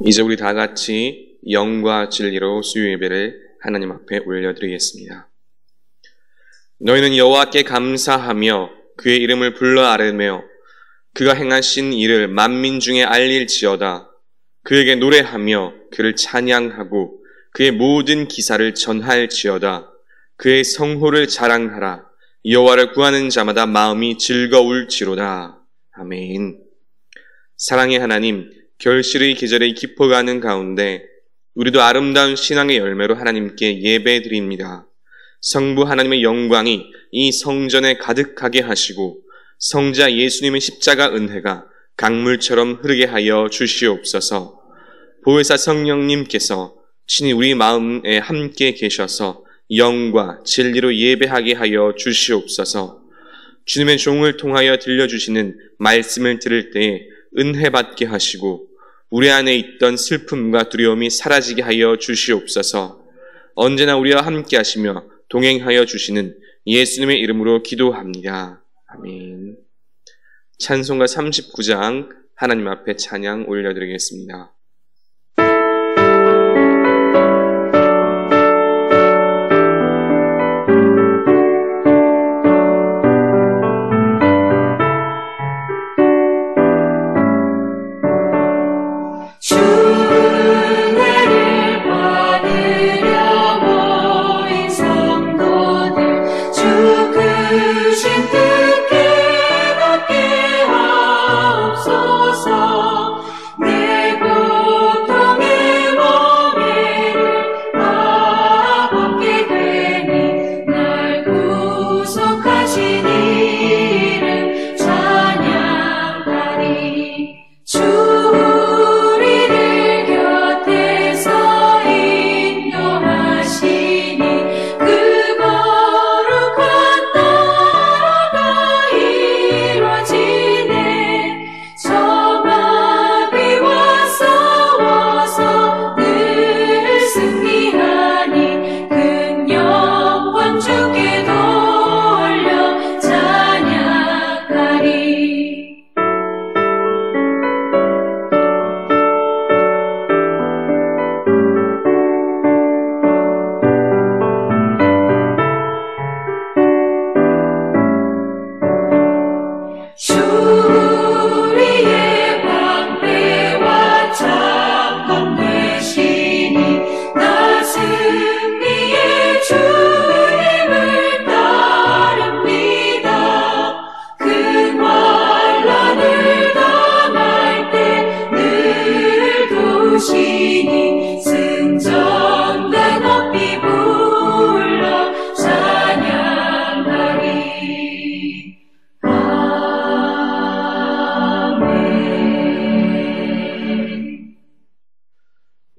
이제 우리 다 같이 영과 진리로 수요 예배를 하나님 앞에 올려드리겠습니다. 너희는 여호와께 감사하며 그의 이름을 불러 아뢰며 그가 행하신 일을 만민 중에 알릴지어다. 그에게 노래하며 그를 찬양하고 그의 모든 기사를 전할지어다. 그의 성호를 자랑하라. 여호와를 구하는 자마다 마음이 즐거울지로다. 아멘. 사랑의 하나님, 결실의 계절이 깊어가는 가운데 우리도 아름다운 신앙의 열매로 하나님께 예배드립니다. 성부 하나님의 영광이 이 성전에 가득하게 하시고 성자 예수님의 십자가 은혜가 강물처럼 흐르게 하여 주시옵소서. 보혜사 성령님께서 친히 우리 마음에 함께 계셔서 영과 진리로 예배하게 하여 주시옵소서. 주님의 종을 통하여 들려주시는 말씀을 들을 때에 은혜 받게 하시고 우리 안에 있던 슬픔과 두려움이 사라지게 하여 주시옵소서. 언제나 우리와 함께 하시며 동행하여 주시는 예수님의 이름으로 기도합니다. 아멘. 찬송가 39장 하나님 앞에 찬양 올려드리겠습니다.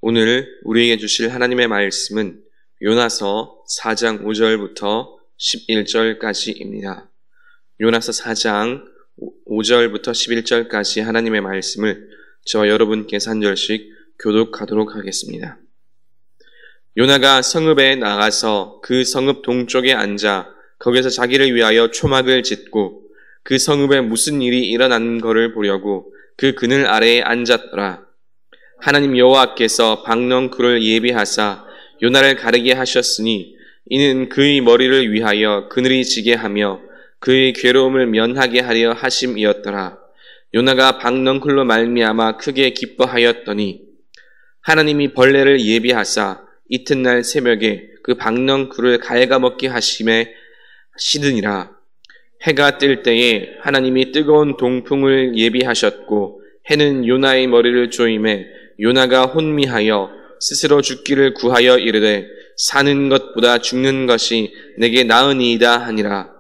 오늘 우리에게 주실 하나님의 말씀은 요나서 4장 5절부터 11절까지입니다. 요나서 4장 5절부터 11절까지 하나님의 말씀을 저와 여러분께서 한 절씩 교독하도록 하겠습니다. 요나가 성읍에 나가서 그 성읍 동쪽에 앉아 거기서 자기를 위하여 초막을 짓고 그 성읍에 무슨 일이 일어난 것을 보려고 그 그늘 아래에 앉았더라. 하나님 여호와께서 박넝쿨을 예비하사 요나를 가르게 하셨으니 이는 그의 머리를 위하여 그늘이 지게 하며 그의 괴로움을 면하게 하려 하심이었더라. 요나가 박넝쿨로 말미암아 크게 기뻐하였더니 하나님이 벌레를 예비하사 이튿날 새벽에 그 박넝쿨을 갉아먹게 하심에 시드니라. 해가 뜰 때에 하나님이 뜨거운 동풍을 예비하셨고 해는 요나의 머리를 조임해 요나가 혼미하여 스스로 죽기를 구하여 이르되 사는 것보다 죽는 것이 내게 나으니이다 하니라.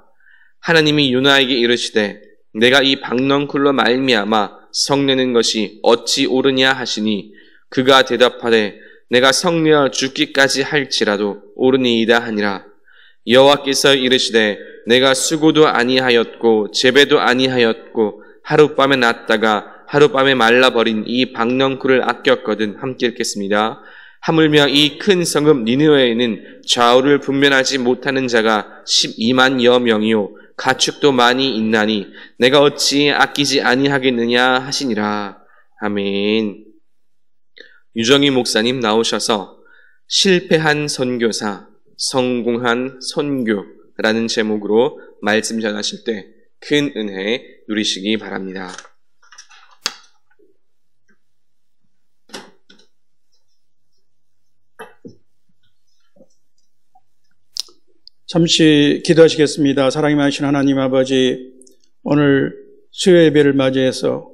하나님이 요나에게 이르시되 내가 이 박넝쿨로 말미암아 성내는 것이 어찌 옳으냐 하시니 그가 대답하되 내가 성내어 죽기까지 할지라도 옳으니이다 하니라. 여호와께서 이르시되 내가 수고도 아니하였고 재배도 아니하였고 하룻밤에 났다가 하룻밤에 말라버린 이 박넝쿨을 아꼈거든. 함께 읽겠습니다. 하물며 이 큰 성읍 니느웨에는 좌우를 분별하지 못하는 자가 12만여 명이요 가축도 많이 있나니 내가 어찌 아끼지 아니하겠느냐 하시니라. 아멘. 유정희 목사님 나오셔서 실패한 선교사, 성공한 선교라는 제목으로 말씀 전하실 때 큰 은혜 누리시기 바랍니다. 잠시 기도하시겠습니다. 사랑이 많으신 하나님 아버지, 오늘 수요 예배를 맞이해서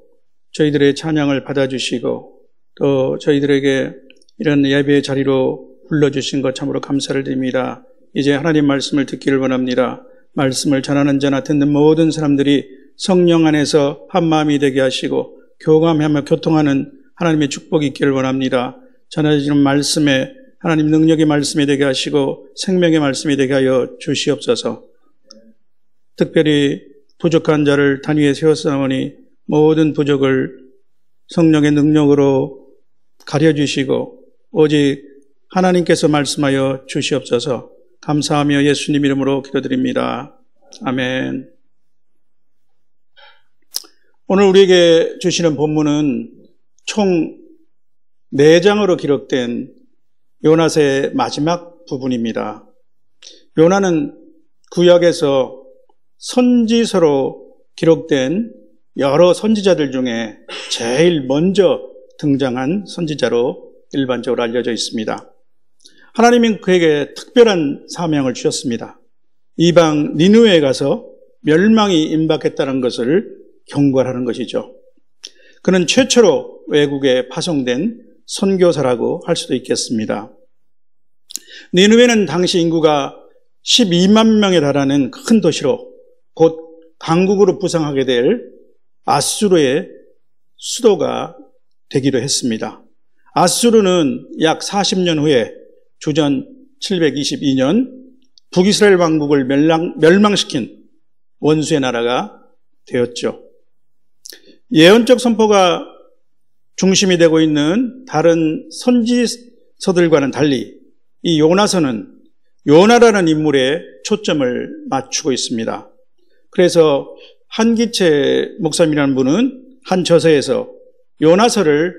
저희들의 찬양을 받아주시고 또 저희들에게 이런 예배의 자리로 불러주신 것 참으로 감사를 드립니다. 이제 하나님 말씀을 듣기를 원합니다. 말씀을 전하는 자나 듣는 모든 사람들이 성령 안에서 한마음이 되게 하시고 교감하며 교통하는 하나님의 축복이 있기를 원합니다. 전해지는 말씀에 하나님 능력의 말씀이 되게 하시고 생명의 말씀이 되게 하여 주시옵소서. 특별히 부족한 자를 단위에 세웠사오니 모든 부족을 성령의 능력으로 가려주시고 오직 하나님께서 말씀하여 주시옵소서. 감사하며 예수님 이름으로 기도드립니다. 아멘. 오늘 우리에게 주시는 본문은 총 4장으로 기록된 요나서의 마지막 부분입니다. 요나는 구약에서 선지서로 기록된 여러 선지자들 중에 제일 먼저 등장한 선지자로 일반적으로 알려져 있습니다. 하나님은 그에게 특별한 사명을 주셨습니다. 이방 니느웨에 가서 멸망이 임박했다는 것을 경고하는 것이죠. 그는 최초로 외국에 파송된 선교사라고 할 수도 있겠습니다. 니느웨는 당시 인구가 12만 명에 달하는 큰 도시로 곧 강국으로 부상하게 될 아수르의 수도가 되기도 했습니다. 아수르는 약 40년 후에 주전 722년 북이스라엘 왕국을 멸망시킨 원수의 나라가 되었죠. 예언적 선포가 중심이 되고 있는 다른 선지서들과는 달리 이 요나서는 요나라는 인물에 초점을 맞추고 있습니다. 그래서 한기채 목사님이라는 분은 한 저서에서 요나서를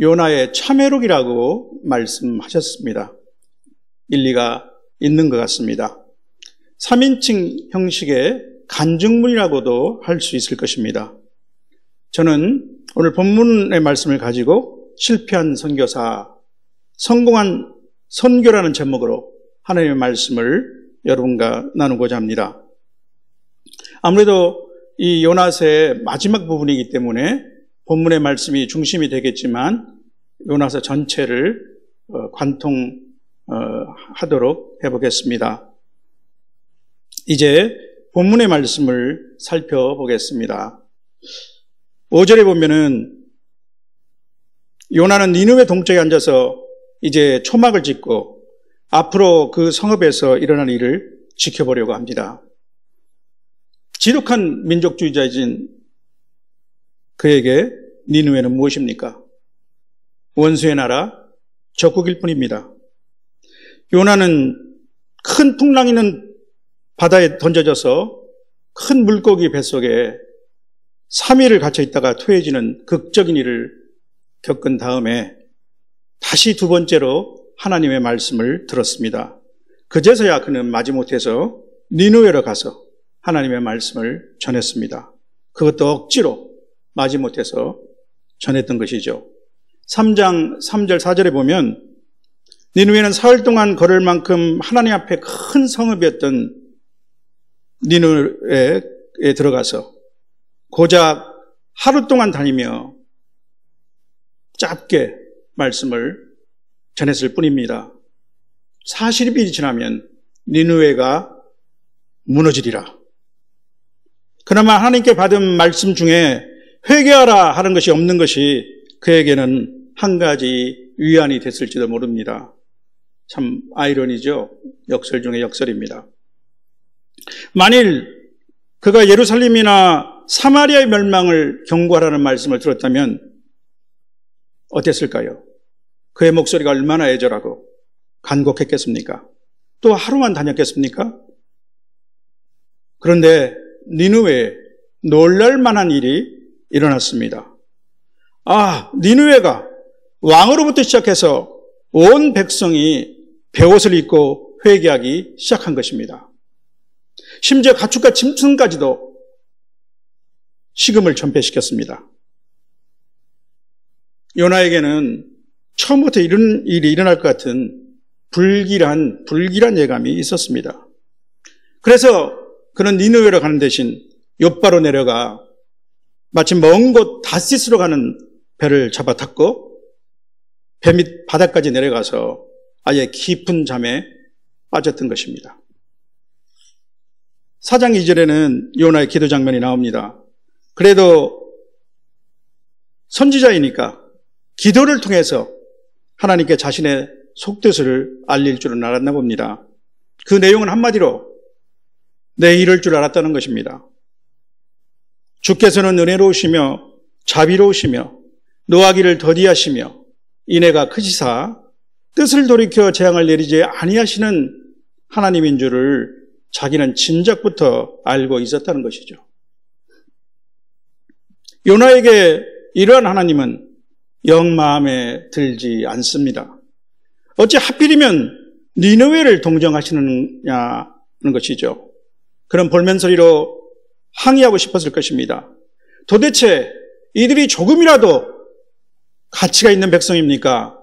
요나의 참회록이라고 말씀하셨습니다. 일리가 있는 것 같습니다. 3인칭 형식의 간증문이라고도 할 수 있을 것입니다. 저는 오늘 본문의 말씀을 가지고 실패한 선교사, 성공한 선교라는 제목으로 하나님의 말씀을 여러분과 나누고자 합니다. 아무래도 이 요나서의 마지막 부분이기 때문에 본문의 말씀이 중심이 되겠지만 요나서 전체를 관통하도록 해보겠습니다. 이제 본문의 말씀을 살펴보겠습니다. 5절에 보면은 요나는 니느웨 동쪽에 앉아서 이제 초막을 짓고 앞으로 그 성읍에서 일어날 일을 지켜보려고 합니다. 지독한 민족주의자이신 그에게 니느웨는 무엇입니까? 원수의 나라, 적국일 뿐입니다. 요나는 큰 풍랑 있는 바다에 던져져서 큰 물고기 뱃속에 3일을 갇혀 있다가 토해지는 극적인 일을 겪은 다음에 다시 두 번째로 하나님의 말씀을 들었습니다. 그제서야 그는 마지못해서 니느웨로 가서 하나님의 말씀을 전했습니다. 그것도 억지로 마지못해서 전했던 것이죠. 3장 3절 4절에 보면 니느웨는 사흘 동안 걸을 만큼 하나님 앞에 큰 성읍이었던 니느웨에 들어가서 고작 하루 동안 다니며 짧게 말씀을 전했을 뿐입니다. 40일이 지나면 니느웨가 무너지리라. 그나마 하나님께 받은 말씀 중에 회개하라 하는 것이 없는 것이 그에게는 한 가지 위안이 됐을지도 모릅니다. 참 아이러니죠. 역설 중에 역설입니다. 만일 그가 예루살렘이나 사마리아의 멸망을 경고하라는 말씀을 들었다면 어땠을까요? 그의 목소리가 얼마나 애절하고 간곡했겠습니까? 또 하루만 다녔겠습니까? 그런데 니느웨에 놀랄 만한 일이 일어났습니다. 아, 니느웨가 왕으로부터 시작해서 온 백성이 베옷을 입고 회개하기 시작한 것입니다. 심지어 가축과 짐승까지도 식음을 전폐시켰습니다. 요나에게는 처음부터 이런 일이 일어날 것 같은 불길한 예감이 있었습니다. 그래서 그는 니느웨로 가는 대신 욥바로 내려가 마치 먼 곳 다시스로 가는 배를 잡아 탔고 배 밑 바닥까지 내려가서 아예 깊은 잠에 빠졌던 것입니다. 4장 2절에는 요나의 기도 장면이 나옵니다. 그래도 선지자이니까 기도를 통해서 하나님께 자신의 속뜻을 알릴 줄은 알았나 봅니다. 그 내용은 한마디로 내 이럴 줄 알았다는 것입니다. 주께서는 은혜로우시며 자비로우시며 노하기를 더디하시며 인애가 크시사 뜻을 돌이켜 재앙을 내리지 아니하시는 하나님인 줄을 자기는 진작부터 알고 있었다는 것이죠. 요나에게 이러한 하나님은 영 마음에 들지 않습니다. 어찌 하필이면 니느웨를 동정하시느냐는 것이죠. 그런 볼멘소리로 항의하고 싶었을 것입니다. 도대체 이들이 조금이라도 가치가 있는 백성입니까?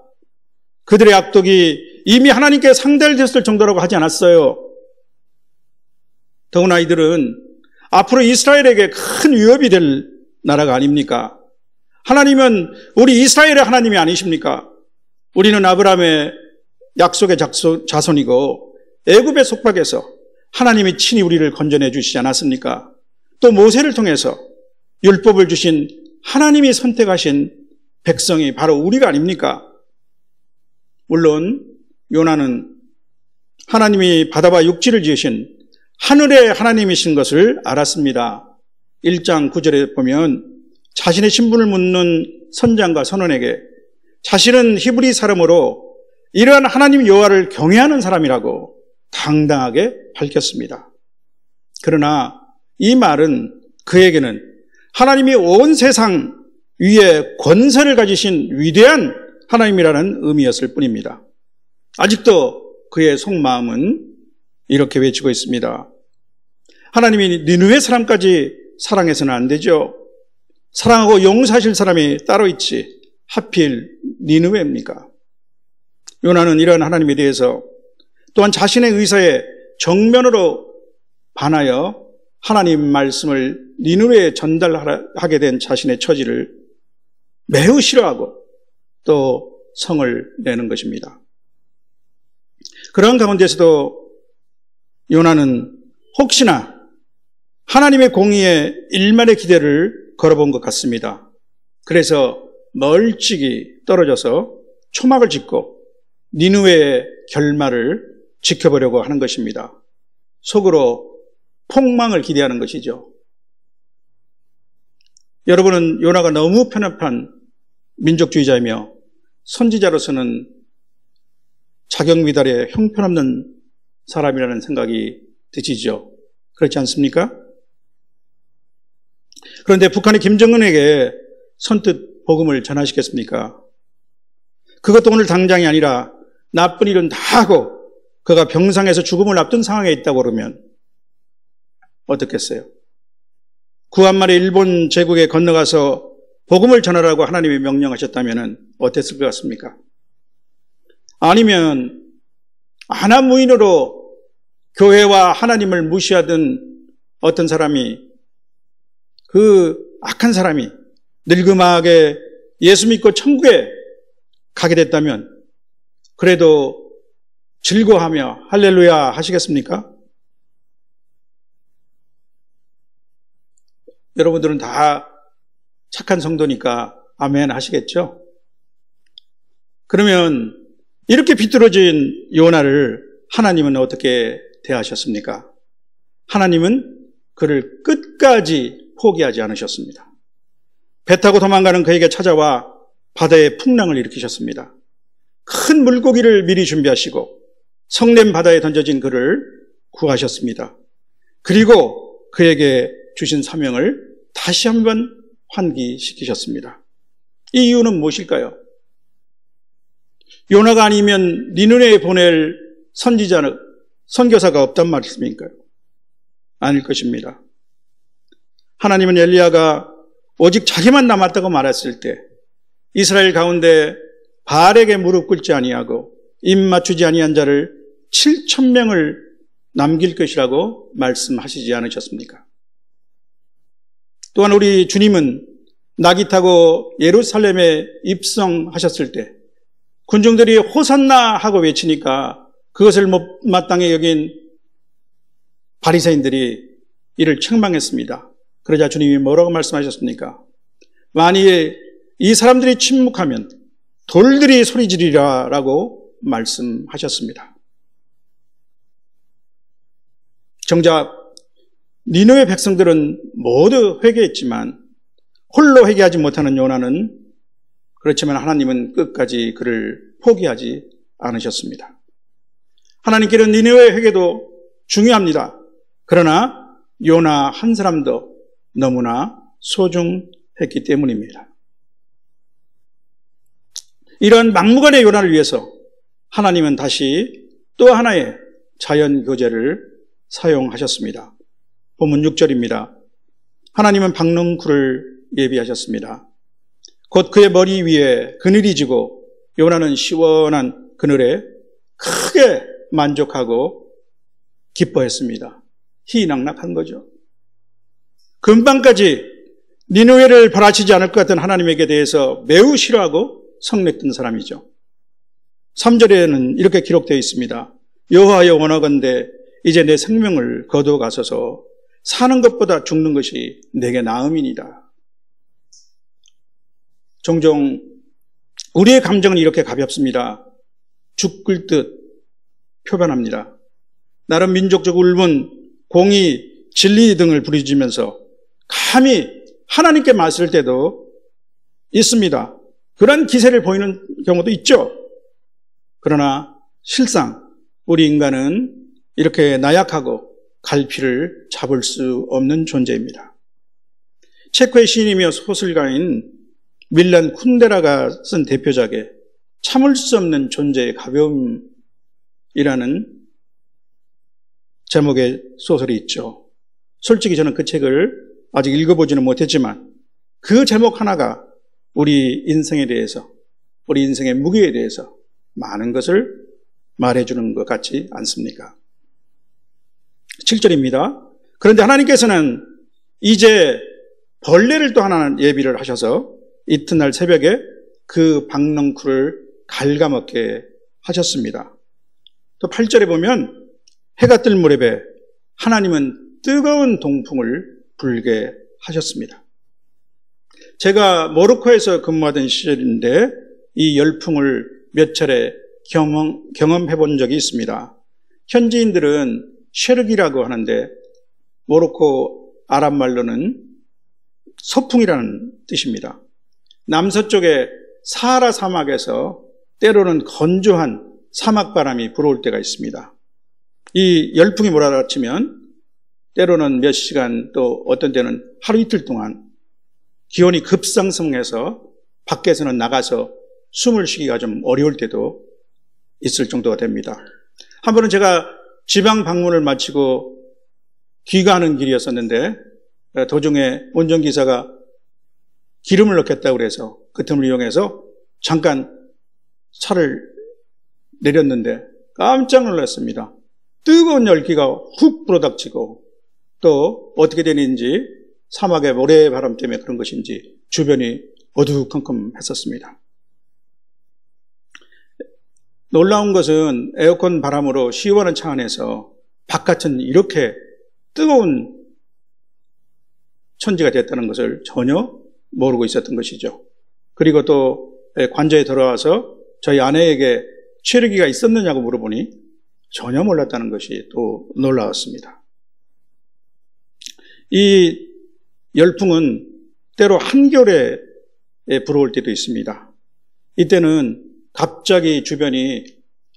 그들의 악독이 이미 하나님께 상달되었을 정도라고 하지 않았어요. 더구나 이들은 앞으로 이스라엘에게 큰 위협이 될 나라가 아닙니까? 하나님은 우리 이스라엘의 하나님이 아니십니까? 우리는 아브라함의 약속의 자손이고 애굽의 속박에서 하나님이 친히 우리를 건져내 주시지 않았습니까? 또 모세를 통해서 율법을 주신 하나님이 선택하신 백성이 바로 우리가 아닙니까? 물론 요나는 하나님이 바다와 육지를 지으신 하늘의 하나님이신 것을 알았습니다. 1장 9절에 보면 자신의 신분을 묻는 선장과 선원에게 자신은 히브리 사람으로 이러한 하나님 여호와를 경외하는 사람이라고 당당하게 밝혔습니다. 그러나 이 말은 그에게는 하나님이 온 세상 위에 권세를 가지신 위대한 하나님이라는 의미였을 뿐입니다. 아직도 그의 속마음은 이렇게 외치고 있습니다. 하나님이 니느웨 사람까지 사랑해서는 안 되죠. 사랑하고 용서하실 사람이 따로 있지 하필 니느웨입니까? 요나는 이러한 하나님에 대해서 또한 자신의 의사에 정면으로 반하여 하나님 말씀을 니느웨에 전달하게 된 자신의 처지를 매우 싫어하고 또 성을 내는 것입니다. 그런 가운데서도 요나는 혹시나 하나님의 공의에 일말의 기대를 걸어본 것 같습니다. 그래서 멀찍이 떨어져서 초막을 짓고 니느웨의 결말을 지켜보려고 하는 것입니다. 속으로 폭망을 기대하는 것이죠. 여러분은 요나가 너무 편협한 민족주의자이며 선지자로서는 자격미달의 형편없는 사람이라는 생각이 드시죠. 그렇지 않습니까? 그런데 북한이 김정은에게 선뜻 복음을 전하시겠습니까? 그것도 오늘 당장이 아니라 나쁜 일은 다 하고 그가 병상에서 죽음을 앞둔 상황에 있다고 그러면 어떻겠어요? 구한말에 일본 제국에 건너가서 복음을 전하라고 하나님이 명령하셨다면 어땠을 것 같습니까? 아니면 하나무인으로 교회와 하나님을 무시하던 어떤 사람이 그 악한 사람이 늙음하게 예수 믿고 천국에 가게 됐다면 그래도 즐거워하며 할렐루야 하시겠습니까? 여러분들은 다 착한 성도니까 아멘 하시겠죠? 그러면 이렇게 비뚤어진 요나를 하나님은 어떻게 대하셨습니까? 하나님은 그를 끝까지 포기하지 않으셨습니다. 배 타고 도망가는 그에게 찾아와 바다에 풍랑을 일으키셨습니다. 큰 물고기를 미리 준비하시고 성냄 바다에 던져진 그를 구하셨습니다. 그리고 그에게 주신 사명을 다시 한번 환기시키셨습니다. 이 이유는 무엇일까요? 요나가 아니면 니느웨에 보낼 선교사가 없단 말씀인가요? 아닐 것입니다. 하나님은 엘리야가 오직 자기만 남았다고 말했을 때 이스라엘 가운데 바알에게 무릎 꿇지 아니하고 입 맞추지 아니한 자를 7,000명을 남길 것이라고 말씀하시지 않으셨습니까? 또한 우리 주님은 나귀 타고 예루살렘에 입성하셨을 때 군중들이 호산나 하고 외치니까 그것을 못마땅히 여긴 바리새인들이 이를 책망했습니다. 그러자 주님이 뭐라고 말씀하셨습니까? 만일 이 사람들이 침묵하면 돌들이 소리 지르리라 라고 말씀하셨습니다. 정작 니느웨 백성들은 모두 회개했지만 홀로 회개하지 못하는 요나는 그렇지만 하나님은 끝까지 그를 포기하지 않으셨습니다. 하나님께는 니느웨 회개도 중요합니다. 그러나 요나 한 사람도 너무나 소중했기 때문입니다. 이런 막무가내 요나를 위해서 하나님은 다시 또 하나의 자연 교제를 사용하셨습니다. 본문 6절입니다. 하나님은 박넝쿨을 예비하셨습니다. 곧 그의 머리 위에 그늘이 지고 요나는 시원한 그늘에 크게 만족하고 기뻐했습니다. 희낙낙한 거죠. 금방까지 니느웨를 바라시지 않을 것 같은 하나님에게 대해서 매우 싫어하고 성냈던 사람이죠. 3절에는 이렇게 기록되어 있습니다. 여호와여 원하건대 이제 내 생명을 거두어가소서 사는 것보다 죽는 것이 내게 나음이니이다. 종종 우리의 감정은 이렇게 가볍습니다. 죽을 듯 표현합니다. 나름 민족적 울분, 공의, 진리 등을 부르짖으면서 감히 하나님께 맞설 때도 있습니다. 그런 기세를 보이는 경우도 있죠. 그러나 실상 우리 인간은 이렇게 나약하고 갈피를 잡을 수 없는 존재입니다. 체코의 시인이며 소설가인 밀란 쿤데라가 쓴 대표작에 참을 수 없는 존재의 가벼움이라는 제목의 소설이 있죠. 솔직히 저는 그 책을 아직 읽어보지는 못했지만 그 제목 하나가 우리 인생에 대해서, 우리 인생의 무게에 대해서 많은 것을 말해주는 것 같지 않습니까? 7절입니다. 그런데 하나님께서는 이제 벌레를 또 하나 예비를 하셔서 이튿날 새벽에 그 박넝쿨을 갉아먹게 하셨습니다. 또 8절에 보면 해가 뜰 무렵에 하나님은 뜨거운 동풍을 불게 하셨습니다. 제가 모로코에서 근무하던 시절인데 이 열풍을 몇 차례 경험해 본 적이 있습니다. 현지인들은 쉐르기라고 하는데 모로코 아랍 말로는 서풍이라는 뜻입니다. 남서쪽의 사하라 사막에서 때로는 건조한 사막바람이 불어올 때가 있습니다. 이 열풍이 몰아닥치면 때로는 몇 시간 또 어떤 때는 하루 이틀 동안 기온이 급상승해서 밖에서는 나가서 숨을 쉬기가 좀 어려울 때도 있을 정도가 됩니다. 한 번은 제가 지방 방문을 마치고 귀가하는 길이었었는데 도중에 운전기사가 기름을 넣겠다고 그래서 그 틈을 이용해서 잠깐 차를 내렸는데 깜짝 놀랐습니다. 뜨거운 열기가 훅 불어닥치고 또 어떻게 되는지 사막의 모래바람 때문에 그런 것인지 주변이 어두컴컴했었습니다. 놀라운 것은 에어컨 바람으로 시원한 차 안에서 바깥은 이렇게 뜨거운 천지가 됐다는 것을 전혀 모르고 있었던 것이죠. 그리고 또 관저에 들어와서 저희 아내에게 체류기가 있었느냐고 물어보니 전혀 몰랐다는 것이 또 놀라웠습니다. 이 열풍은 때로 한겨울에 불어올 때도 있습니다. 이때는 갑자기 주변이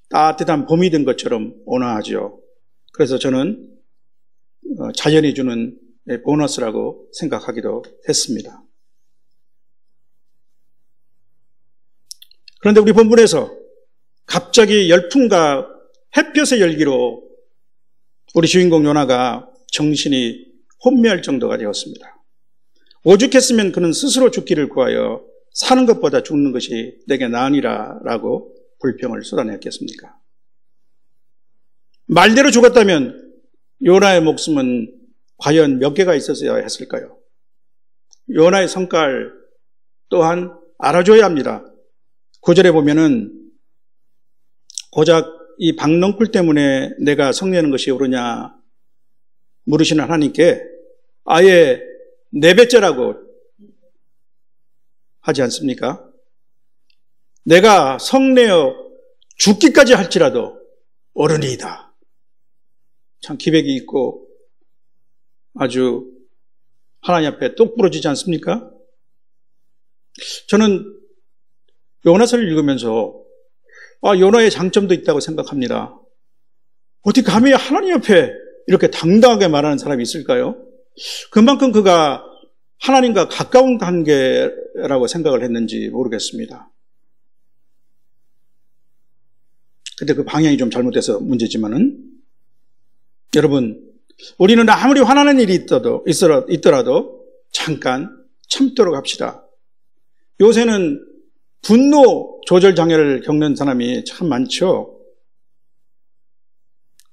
따뜻한 봄이 된 것처럼 온화하죠. 그래서 저는 자연이 주는 보너스라고 생각하기도 했습니다. 그런데 우리 본문에서 갑자기 열풍과 햇볕의 열기로 우리 주인공 요나가 정신이 혼미할 정도가 되었습니다. 오죽했으면 그는 스스로 죽기를 구하여 사는 것보다 죽는 것이 내게 나으니라 라고 불평을 쏟아냈겠습니까? 말대로 죽었다면 요나의 목숨은 과연 몇 개가 있었어야 했을까요? 요나의 성깔 또한 알아줘야 합니다. 9절에 보면은 고작 이 박넝쿨 때문에 내가 성내는 것이 옳으냐 물으시는 하나님께 아예 4배째라고 하지 않습니까? 내가 성내어 죽기까지 할지라도 옳으니이다. 참 기백이 있고 아주 하나님 앞에 똑 부러지지 않습니까? 저는 요나서를 읽으면서 요나의 장점도 있다고 생각합니다. 어떻게 감히 하나님 앞에 이렇게 당당하게 말하는 사람이 있을까요? 그만큼 그가 하나님과 가까운 관계라고 생각을 했는지 모르겠습니다. 근데 그 방향이 좀 잘못돼서 문제지만은 여러분, 우리는 아무리 화나는 일이 있더라도 잠깐 참도록 합시다. 요새는 분노 조절 장애를 겪는 사람이 참 많죠.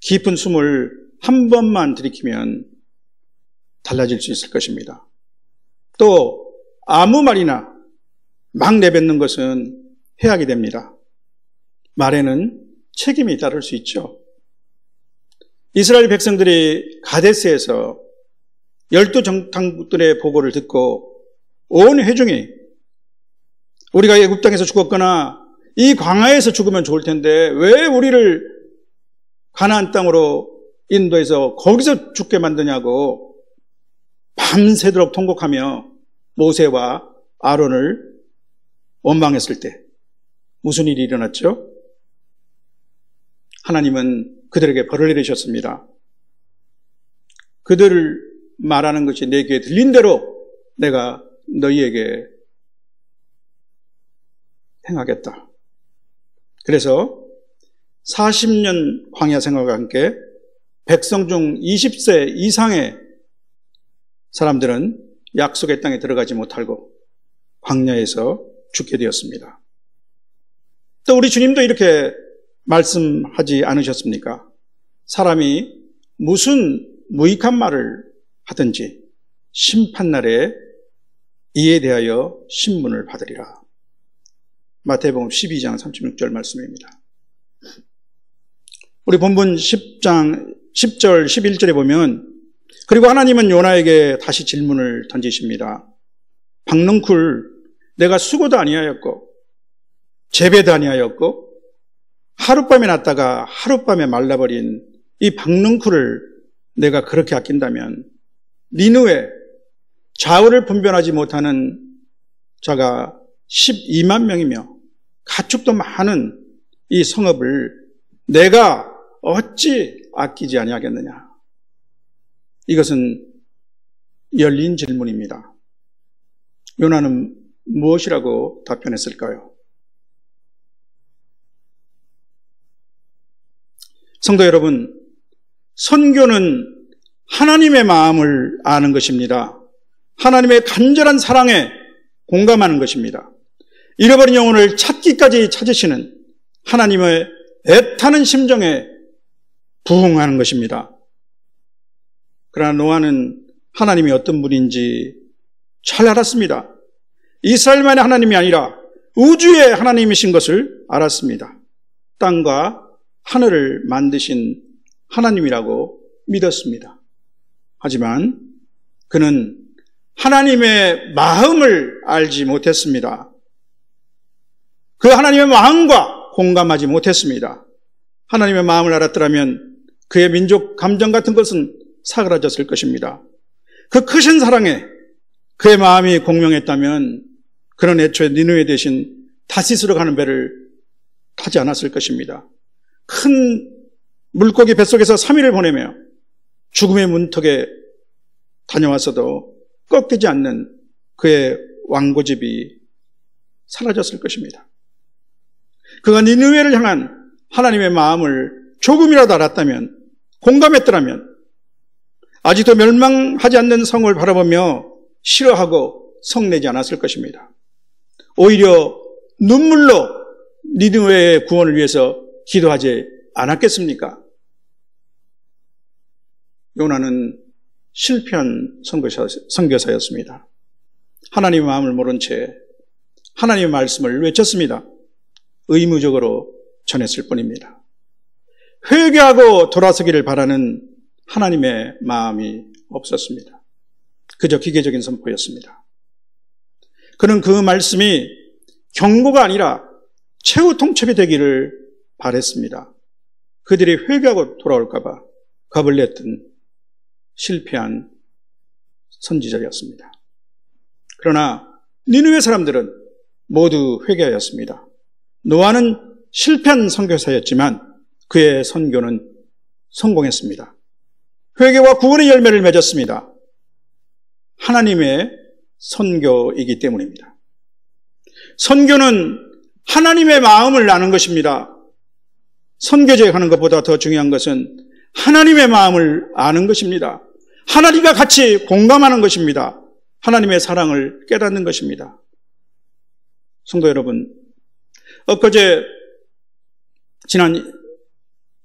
깊은 숨을 한 번만 들이키면 달라질 수 있을 것입니다. 또 아무 말이나 막 내뱉는 것은 해악이 됩니다. 말에는 책임이 따를 수 있죠. 이스라엘 백성들이 가데스에서 12정탐꾼들의 보고를 듣고 온 회중이 우리가 애굽 땅에서 죽었거나 이 광야에서 죽으면 좋을 텐데 왜 우리를 가나안 땅으로 인도해서 거기서 죽게 만드냐고 밤새도록 통곡하며 모세와 아론을 원망했을 때 무슨 일이 일어났죠? 하나님은 그들에게 벌을 내리셨습니다. 그들을 말하는 것이 내 귀에 들린 대로 내가 너희에게 행하겠다. 그래서 40년 광야 생활과 함께 백성 중 20세 이상의 사람들은 약속의 땅에 들어가지 못하고 광야에서 죽게 되었습니다. 또 우리 주님도 이렇게 말씀하지 않으셨습니까? 사람이 무슨 무익한 말을 하든지 심판날에 이에 대하여 신문을 받으리라. 마태복음 12장 36절 말씀입니다. 우리 본문 10장 10절 11절에 보면 그리고 하나님은 요나에게 다시 질문을 던지십니다. 박넝쿨 내가 수고도 아니하였고 재배도 아니하였고 하룻밤에 났다가 하룻밤에 말라버린 이 박넝쿨을 내가 그렇게 아낀다면 니느웨 좌우를 분별하지 못하는 자가 12만 명이며 가축도 많은 이 성읍을 내가 어찌 아끼지 아니하겠느냐. 이것은 열린 질문입니다. 요나는 무엇이라고 답변했을까요? 성도 여러분, 선교는 하나님의 마음을 아는 것입니다. 하나님의 간절한 사랑에 공감하는 것입니다. 잃어버린 영혼을 찾기까지 찾으시는 하나님의 애타는 심정에 부응하는 것입니다. 그러나 노아는 하나님이 어떤 분인지 잘 알았습니다. 이스라엘만의 하나님이 아니라 우주의 하나님이신 것을 알았습니다. 땅과 하늘을 만드신 하나님이라고 믿었습니다. 하지만 그는 하나님의 마음을 알지 못했습니다. 그 하나님의 마음과 공감하지 못했습니다. 하나님의 마음을 알았더라면 그의 민족 감정 같은 것은 사그라졌을 것입니다. 그 크신 사랑에 그의 마음이 공명했다면 그는 애초에 니느웨 대신 다시스로 가는 배를 타지 않았을 것입니다. 큰 물고기 뱃속에서 3일을 보내며 죽음의 문턱에 다녀왔어도 꺾이지 않는 그의 왕고집이 사라졌을 것입니다. 그가 니느웨를 향한 하나님의 마음을 조금이라도 알았다면, 공감했더라면 아직도 멸망하지 않는 성을 바라보며 싫어하고 성내지 않았을 것입니다. 오히려 눈물로 니느웨의 구원을 위해서 기도하지 않았겠습니까? 요나는 실패한 선교사였습니다. 하나님의 마음을 모른 채 하나님의 말씀을 외쳤습니다. 의무적으로 전했을 뿐입니다. 회개하고 돌아서기를 바라는 하나님의 마음이 없었습니다. 그저 기계적인 선포였습니다. 그는 그 말씀이 경고가 아니라 최후 통첩이 되기를 바랬습니다. 그들이 회개하고 돌아올까 봐 겁을 냈던 실패한 선지자였습니다. 그러나 니느웨 사람들은 모두 회개하였습니다. 노아는 실패한 선교사였지만 그의 선교는 성공했습니다. 회개와 구원의 열매를 맺었습니다. 하나님의 선교이기 때문입니다. 선교는 하나님의 마음을 아는 것입니다. 선교제 하는 것보다 더 중요한 것은 하나님의 마음을 아는 것입니다. 하나님과 같이 공감하는 것입니다. 하나님의 사랑을 깨닫는 것입니다. 성도 여러분, 엊그제 지난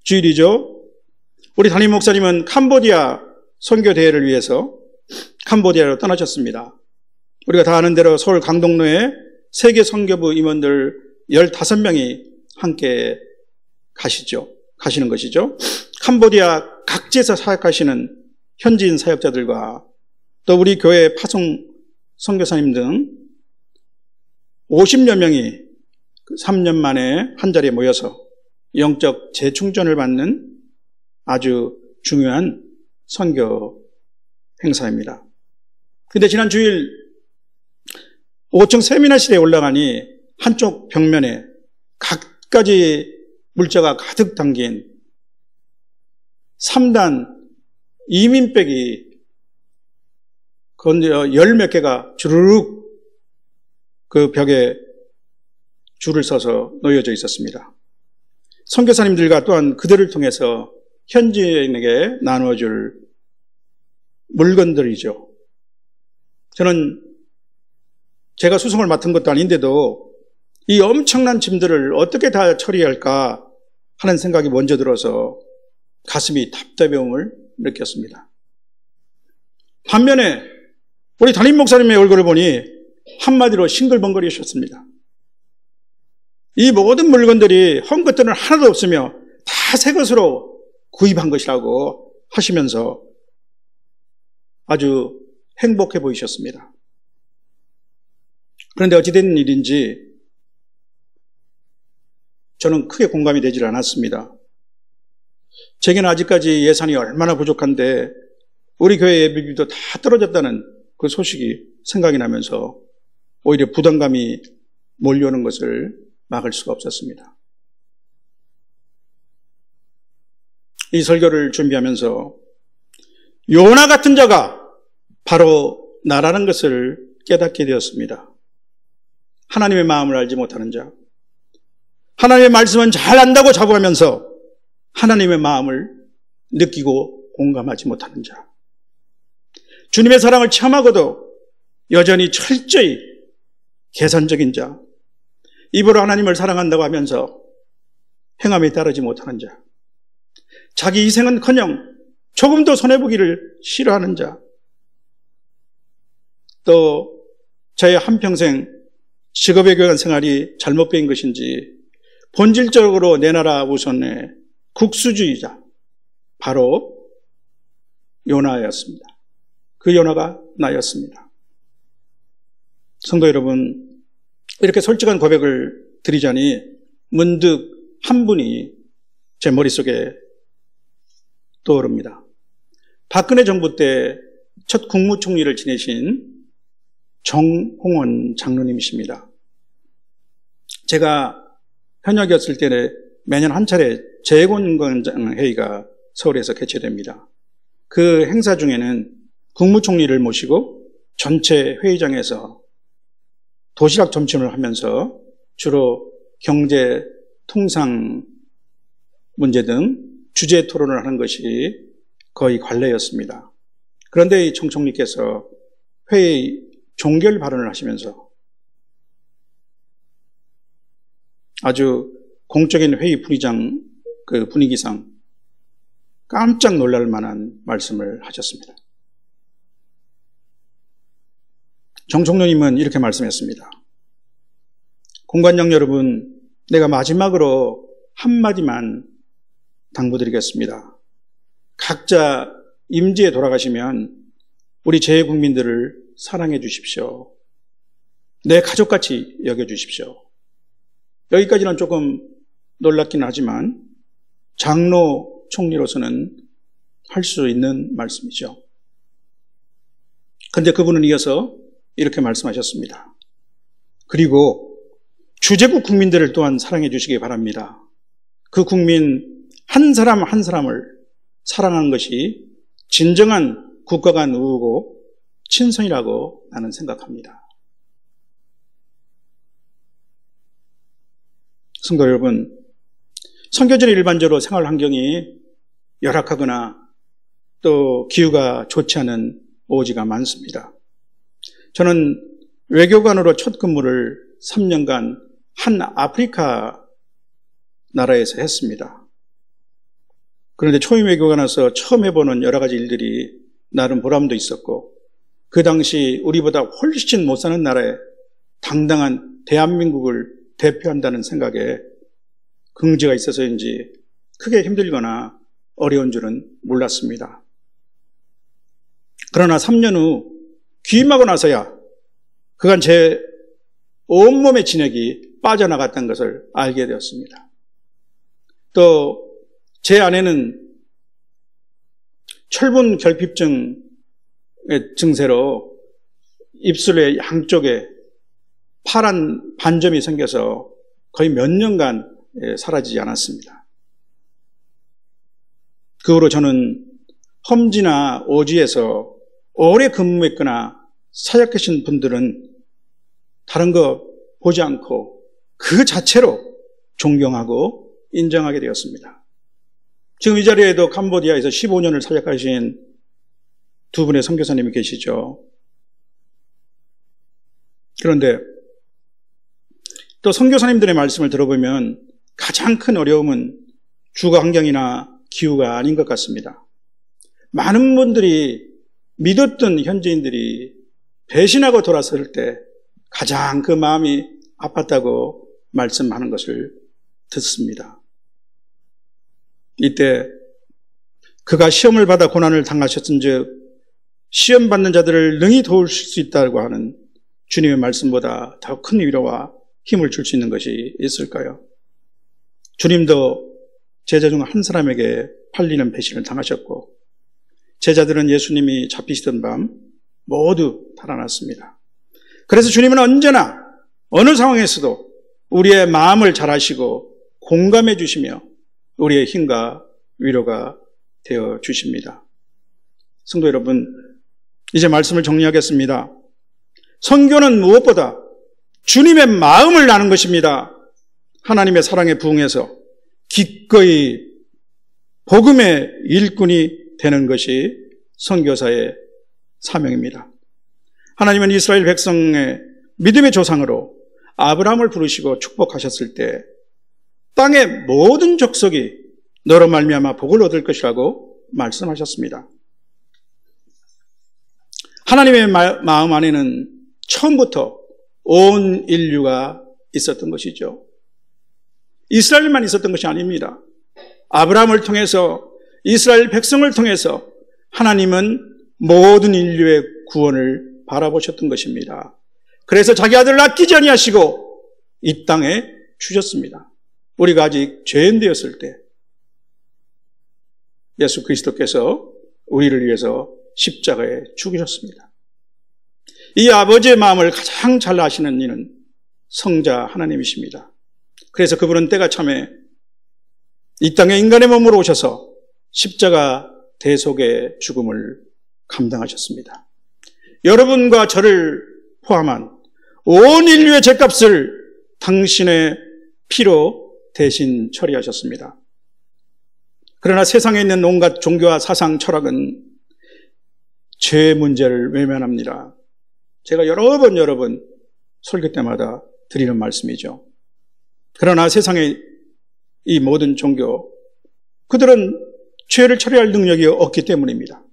주일이죠. 우리 담임 목사님은 캄보디아 선교 대회를 위해서 캄보디아로 떠나셨습니다. 우리가 다 아는 대로 서울 강동로에 세계 선교부 임원들 15명이 함께 가시는 것이죠. 캄보디아 각지에서 사역하시는 현지인 사역자들과 또 우리 교회 파송 선교사님 등 50여 명이 3년 만에 한 자리에 모여서 영적 재충전을 받는 아주 중요한 선교 행사입니다. 그런데 지난 주일 5층 세미나실에 올라가니 한쪽 벽면에 갖가지 물자가 가득 담긴 3단 이민백이 열 몇 개가 주르륵 그 벽에 줄을 서서 놓여져 있었습니다. 선교사님들과 또한 그들을 통해서 현지인에게 나누어줄 물건들이죠. 저는 제가 수송을 맡은 것도 아닌데도 이 엄청난 짐들을 어떻게 다 처리할까 하는 생각이 먼저 들어서 가슴이 답답해움을 느꼈습니다. 반면에 우리 담임 목사님의 얼굴을 보니 한마디로 싱글벙글이셨습니다. 이 모든 물건들이 헝겊들은 하나도 없으며 다 새 것으로 구입한 것이라고 하시면서 아주 행복해 보이셨습니다. 그런데 어찌된 일인지 저는 크게 공감이 되질 않았습니다. 제게는 아직까지 예산이 얼마나 부족한데 우리 교회 예배비도 다 떨어졌다는 그 소식이 생각이 나면서 오히려 부담감이 몰려오는 것을 막을 수가 없었습니다. 이 설교를 준비하면서 요나 같은 자가 바로 나라는 것을 깨닫게 되었습니다. 하나님의 마음을 알지 못하는 자, 하나님의 말씀은 잘 안다고 자부하면서 하나님의 마음을 느끼고 공감하지 못하는 자, 주님의 사랑을 체험하고도 여전히 철저히 계산적인 자, 입으로 하나님을 사랑한다고 하면서 행함에 따르지 못하는 자, 자기 희생은커녕 조금도 손해보기를 싫어하는 자, 또 저의 한평생 직업에 관한 생활이 잘못된 것인지 본질적으로 내 나라 우선의 국수주의자, 바로 요나였습니다. 그 요나가 나였습니다. 성도 여러분, 이렇게 솔직한 고백을 드리자니 문득 한 분이 제 머릿속에 떠오릅니다. 박근혜 정부 때 첫 국무총리를 지내신 정홍원 장로님이십니다. 제가 현역이었을 때는 매년 한 차례 재건관장 회의가 서울에서 개최됩니다. 그 행사 중에는 국무총리를 모시고 전체 회의장에서 도시락 점심을 하면서 주로 경제 통상 문제 등 주제 토론을 하는 것이 거의 관례였습니다. 그런데 이 청 총리께서 회의 종결 발언을 하시면서 아주 공적인 회의 분위기상 깜짝 놀랄 만한 말씀을 하셨습니다. 정 총리님은 이렇게 말씀했습니다. 공관장 여러분, 내가 마지막으로 한마디만 당부드리겠습니다. 각자 임지에 돌아가시면 우리 재국민들을 사랑해 주십시오. 내 가족같이 여겨주십시오. 여기까지는 조금 놀랍긴 하지만 장로 총리로서는 할 수 있는 말씀이죠. 그런데 그분은 이어서 이렇게 말씀하셨습니다. 그리고 주재국 국민들을 또한 사랑해 주시기 바랍니다. 그 국민 한 사람 한 사람을 사랑하는 것이 진정한 국가 간 우호고 친선이라고 나는 생각합니다. 성도 여러분, 선교지는 일반적으로 생활 환경이 열악하거나 또 기후가 좋지 않은 오지가 많습니다. 저는 외교관으로 첫 근무를 3년간 한 아프리카 나라에서 했습니다. 그런데 초임 외교관으로서 처음 해보는 여러 가지 일들이 나름 보람도 있었고, 그 당시 우리보다 훨씬 못 사는 나라에 당당한 대한민국을 대표한다는 생각에 긍지가 있어서인지 크게 힘들거나 어려운 줄은 몰랐습니다. 그러나 3년 후 귀임하고 나서야 그간 제 온몸의 진액이 빠져나갔다는 것을 알게 되었습니다. 또 제 아내는 철분 결핍증의 증세로 입술의 양쪽에 파란 반점이 생겨서 거의 몇 년간 사라지지 않았습니다. 그 후로 저는 험지나 오지에서 오래 근무했거나 사역하신 분들은 다른 거 보지 않고 그 자체로 존경하고 인정하게 되었습니다. 지금 이 자리에도 캄보디아에서 15년을 사역하신 두 분의 선교사님이 계시죠. 그런데 또 선교사님들의 말씀을 들어보면 가장 큰 어려움은 주거 환경이나 기후가 아닌 것 같습니다. 많은 분들이 믿었던 현지인들이 배신하고 돌아설 때 가장 그 마음이 아팠다고 말씀하는 것을 듣습니다. 이때 그가 시험을 받아 고난을 당하셨은즉 시험 받는 자들을 능히 도우실 수 있다고 하는 주님의 말씀보다 더 큰 위로와 힘을 줄 수 있는 것이 있을까요? 주님도 제자 중 한 사람에게 팔리는 배신을 당하셨고 제자들은 예수님이 잡히시던 밤 모두 달아났습니다. 그래서 주님은 언제나 어느 상황에서도 우리의 마음을 잘 아시고 공감해 주시며 우리의 힘과 위로가 되어 주십니다. 성도 여러분, 이제 말씀을 정리하겠습니다. 선교는 무엇보다 주님의 마음을 나는 것입니다. 하나님의 사랑에 부응해서 기꺼이 복음의 일꾼이 되는 것이 선교사의 사명입니다. 하나님은 이스라엘 백성의 믿음의 조상으로 아브라함을 부르시고 축복하셨을 때 땅의 모든 족속이 너로 말미암아 복을 얻을 것이라고 말씀하셨습니다. 하나님의 마음 안에는 처음부터 온 인류가 있었던 것이죠. 이스라엘만 있었던 것이 아닙니다. 아브라함을 통해서 이스라엘 백성을 통해서 하나님은 모든 인류의 구원을 바라보셨던 것입니다. 그래서 자기 아들을 아끼지 아니하시고 이 땅에 주셨습니다. 우리가 아직 죄인 되었을 때 예수 그리스도께서 우리를 위해서 십자가에 죽으셨습니다. 이 아버지의 마음을 가장 잘 아시는 이는 성자 하나님이십니다. 그래서 그분은 때가 참에 이 땅에 인간의 몸으로 오셔서 십자가 대속의 죽음을 감당하셨습니다. 여러분과 저를 포함한 온 인류의 죄값을 당신의 피로 대신 처리하셨습니다. 그러나 세상에 있는 온갖 종교와 사상, 철학은 죄의 문제를 외면합니다. 제가 여러 번 설교 때마다 드리는 말씀이죠. 그러나 세상의 이 모든 종교, 그들은 죄를 처리할 능력이 없기 때문입니다.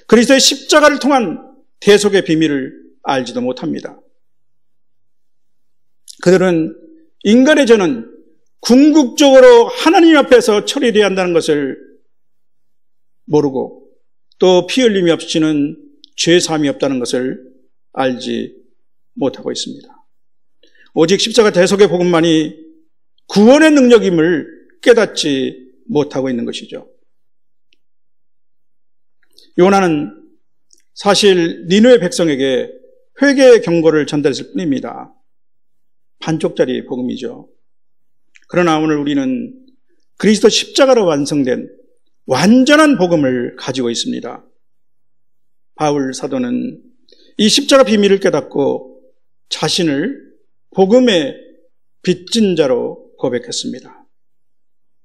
그리스도의 십자가를 통한 대속의 비밀을 알지도 못합니다. 그들은 인간의 죄는 궁극적으로 하나님 앞에서 처리되어야 한다는 것을 모르고 또 피 흘림이 없이는 죄사함이 없다는 것을 알지 못하고 있습니다. 오직 십자가 대속의 복음만이 구원의 능력임을 깨닫지 못하고 있는 것이죠. 요나는 사실 니느웨 백성에게 회개의 경고를 전달했을 뿐입니다. 반쪽짜리 복음이죠. 그러나 오늘 우리는 그리스도 십자가로 완성된 완전한 복음을 가지고 있습니다. 바울 사도는 이 십자가 비밀을 깨닫고 자신을 복음의 빚진 자로 고백했습니다.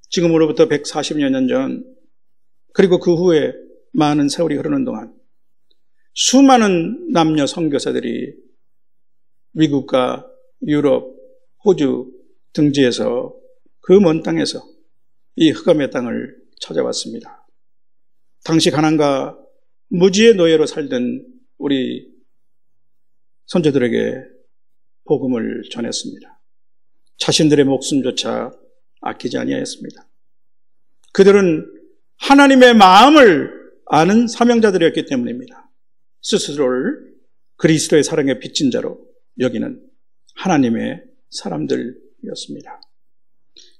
지금으로부터 140여 년 전, 그리고 그 후에 많은 세월이 흐르는 동안 수많은 남녀 선교사들이 미국과 유럽, 호주 등지에서 그 먼 땅에서 이 흑암의 땅을 찾아왔습니다. 당시 가난과 무지의 노예로 살던 우리 선조들에게 복음을 전했습니다. 자신들의 목숨조차 아끼지 아니하였습니다. 그들은 하나님의 마음을 아는 사명자들이었기 때문입니다. 스스로를 그리스도의 사랑에 빚진 자로 여기는 하나님의 사람들이었습니다.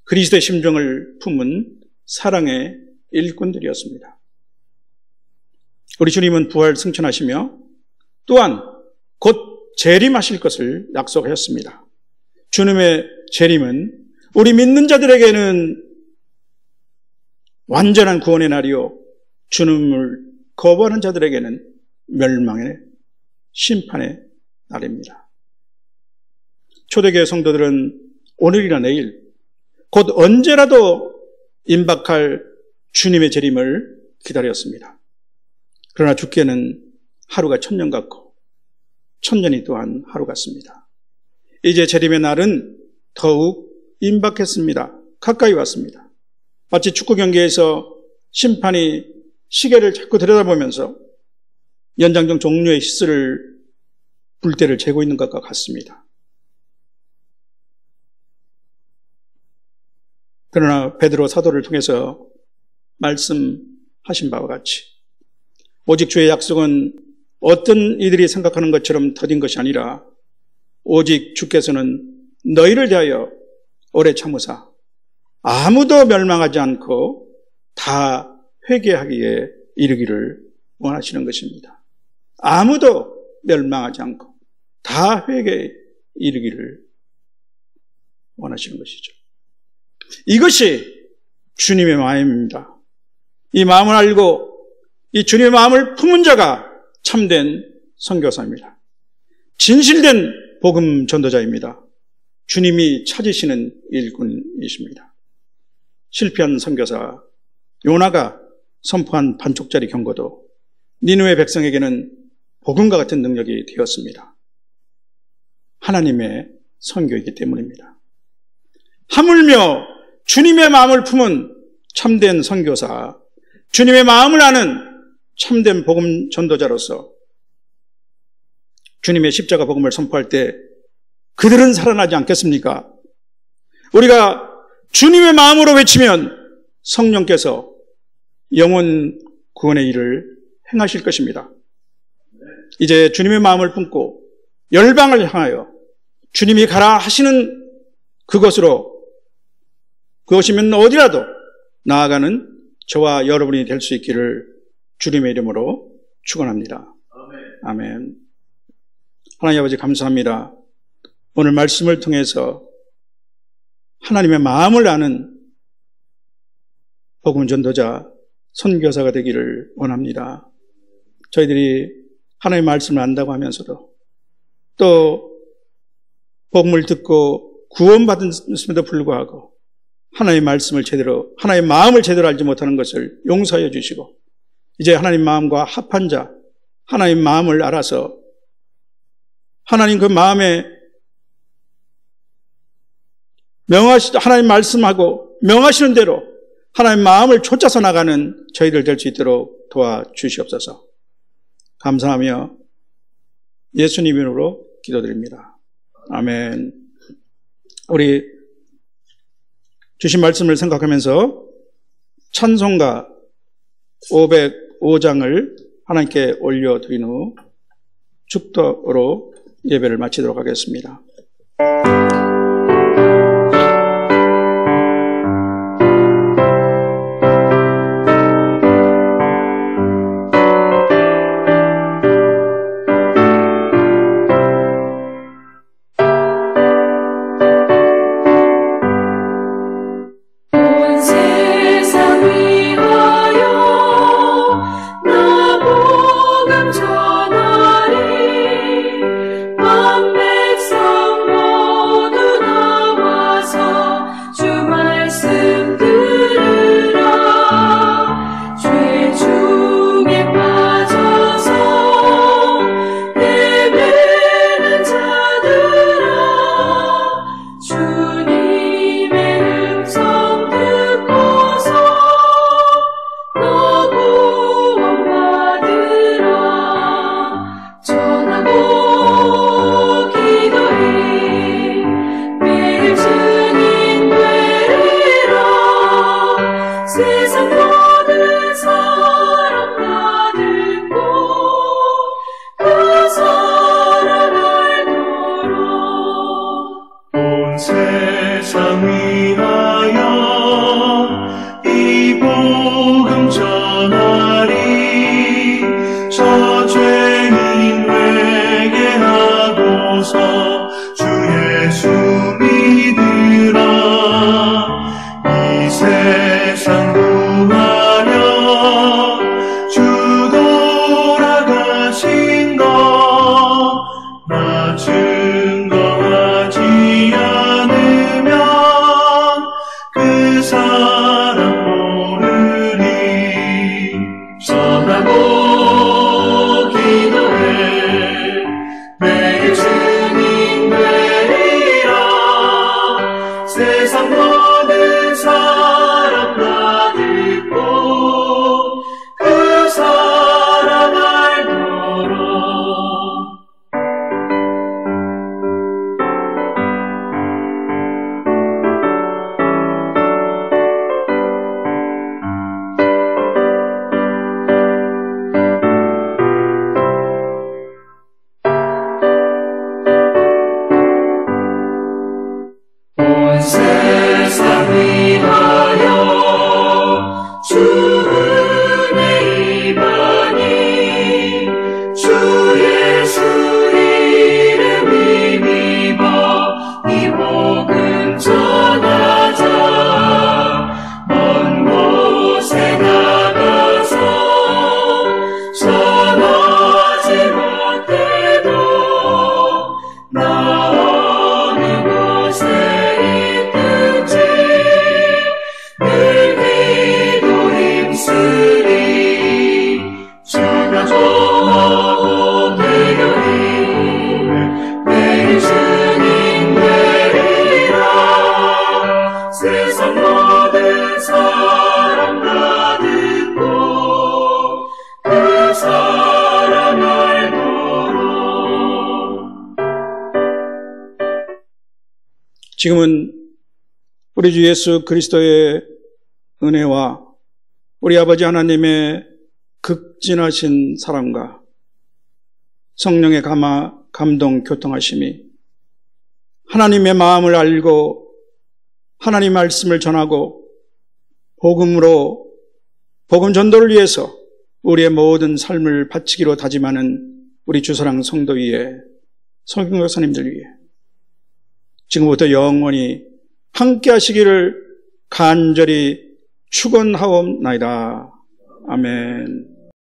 그리스도의 심정을 품은 사랑의 일꾼들이었습니다. 우리 주님은 부활 승천하시며 또한 곧 재림하실 것을 약속하셨습니다. 주님의 재림은 우리 믿는 자들에게는 완전한 구원의 날이요, 주님을 거부하는 자들에게는 멸망의 심판의 날입니다. 초대교회 성도들은 오늘이나 내일, 곧 언제라도 임박할 주님의 재림을 기다렸습니다. 그러나 주께는 하루가 1000년 같고 1000년이 또한 하루 같습니다. 이제 재림의 날은 더욱 임박했습니다. 가까이 왔습니다. 마치 축구 경기에서 심판이 시계를 자꾸 들여다보면서 연장전 종료의 히스를 불때를 재고 있는 것과 같습니다. 그러나 베드로 사도를 통해서 말씀하신 바와 같이 오직 주의 약속은 어떤 이들이 생각하는 것처럼 더딘 것이 아니라 오직 주께서는 너희를 대하여 오래 참으사 아무도 멸망하지 않고 다 회개하기에 이르기를 원하시는 것입니다. 아무도 멸망하지 않고 다 회개에 이르기를 원하시는 것이죠. 이것이 주님의 마음입니다. 이 마음을 알고 이 주님의 마음을 품은 자가 참된 선교사입니다. 진실된 복음 전도자입니다. 주님이 찾으시는 일꾼이십니다. 실패한 선교사 요나가 선포한 반쪽짜리 경고도 니느웨 백성에게는 복음과 같은 능력이 되었습니다. 하나님의 선교이기 때문입니다. 하물며 주님의 마음을 품은 참된 선교사, 주님의 마음을 아는 참된 복음 전도자로서 주님의 십자가 복음을 선포할 때 그들은 살아나지 않겠습니까? 우리가 주님의 마음으로 외치면 성령께서 영혼 구원의 일을 행하실 것입니다. 이제 주님의 마음을 품고 열방을 향하여 주님이 가라 하시는 그것이면 어디라도 나아가는 저와 여러분이 될 수 있기를 주님의 이름으로 축원합니다. 아멘. 하나님 아버지 감사합니다. 오늘 말씀을 통해서 하나님의 마음을 아는 복음 전도자, 선교사가 되기를 원합니다. 저희들이 하나님의 말씀을 안다고 하면서도 또 복음을 듣고 구원받았음에도 불구하고 하나님의 말씀을 제대로, 하나님의 마음을 제대로 알지 못하는 것을 용서하여 주시고, 이제 하나님 마음과 합한 자, 하나님 마음을 알아서 하나님 그 마음에 하나님 말씀하고 명하시는 대로 하나님 마음을 쫓아서 나가는 저희들 될 수 있도록 도와주시옵소서. 감사하며 예수님 이름으로 기도드립니다. 아멘. 우리 주신 말씀을 생각하면서 찬송가 505장을 하나님께 올려드린 후 축도로 예배를 마치도록 하겠습니다. 지금은 우리 주 예수 그리스도의 은혜와 우리 아버지 하나님의 극진하신 사랑과 성령의 감동 교통하심이 하나님의 마음을 알고 하나님 말씀을 전하고 복음 전도를 위해서 우리의 모든 삶을 바치기로 다짐하는 우리 주사랑 성도 위에 성경 교사님들 위에 지금부터 영원히 함께 하시기를 간절히 축원하옵나이다. 아멘.